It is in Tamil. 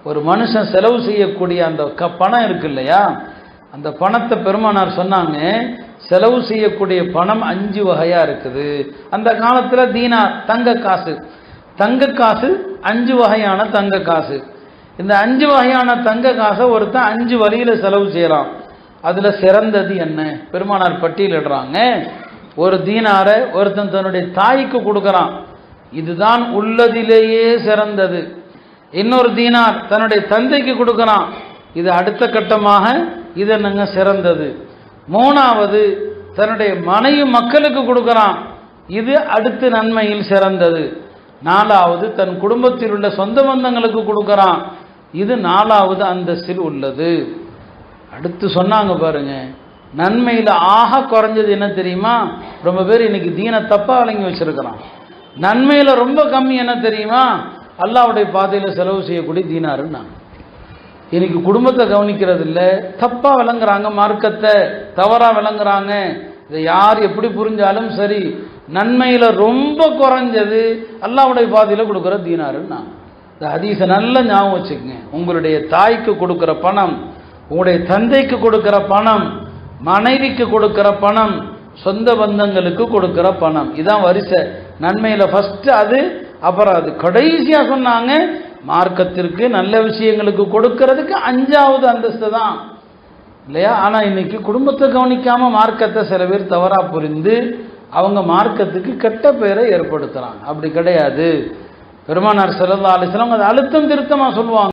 ஒரு மனுஷன் செலவு செய்யக்கூடிய அந்த பணம் இருக்கு இல்லையா, அந்த பணத்தை பெருமானார் சொன்னாங்க, செலவு செய்யக்கூடிய பணம் 5 வகையா இருக்குது. அந்த காலத்துல தீனார் தங்க காசு, தங்க காசு 5 வகையான தங்க காசு. இந்த 5 வகையான தங்க காசை ஒருத்தன் 5 வழியில செலவு செய்யலாம். அதுல சிறந்தது என்ன? பெருமானார் பட்டியலிடுறாங்க. ஒரு தீனாரை ஒருத்தன் தன்னுடைய தாய்க்கு கொடுக்கறான், இதுதான் உள்ளதிலேயே சிறந்தது. இன்னொரு தீனார் தன்னுடைய தந்தைக்கு கொடுக்கறான், இது அடுத்த கட்டமாக இது என்னங்க சிறந்தது. மூணாவது தன்னுடைய மனைவி மக்களுக்கு கொடுக்கறான், இது அடுத்த நன்மையில் சிறந்தது. நாலாவது தன் குடும்பத்தில் உள்ள சொந்த பந்தங்களுக்கு கொடுக்கறான், இது 4வது அந்தஸ்தில் உள்ளது. அடுத்து சொன்னாங்க பாருங்க, நன்மையில் ஆக குறைஞ்சது என்ன தெரியுமா? ரொம்ப பேர் இன்னைக்கு தீனை தப்பா விளங்கி வச்சிருக்கிறான். நன்மையில ரொம்ப கம்மி என்ன தெரியுமா? அல்லாஹ்வுடைய பாதையில செலவு செய்யக்கூடிய தீனாருன்னா இன்னைக்கு குடும்பத்தை கவனிக்கிறது இல்லை, தப்பா விளங்குறாங்க, மார்க்கத்தை தவறா விளங்குறாங்க. இதை யார் எப்படி புரிஞ்சாலும் சரி, நன்மையில ரொம்ப குறைஞ்சது அல்லாஹ்வுடைய பாதையில கொடுக்குற தீனாருன்னா. இந்த ஹதீஸை நல்லா ஞாபகம் வச்சுக்கங்க. உங்களுடைய தாய்க்கு கொடுக்குற பணம், உங்களுடைய தந்தைக்கு கொடுக்கிற பணம், மனைவிக்கு கொடுக்கிற பணம், சொந்த பந்தங்களுக்கு கொடுக்கிற பணம், இதான் வரிசை. நன்மையில ஃபர்ஸ்ட் அது, அப்புறம் அது கடைசியா சொன்னாங்க மார்க்கத்திற்கு நல்ல விஷயங்களுக்கு கொடுக்கிறதுக்கு 5வது அந்தஸ்து தான் இல்லையா? ஆனா இன்னைக்கு குடும்பத்தை கவனிக்காம மார்க்கத்தை சில பேர் தவறா புரிந்து அவங்க மார்க்கத்துக்கு கெட்ட பெயரை ஏற்படுத்துறாங்க. அப்படி கிடையாது. பெருமானார் ஸல்லல்லாஹு அலைஹி வஸல்லம் அது அழுத்தம் திருத்தமா சொல்லுவாங்க.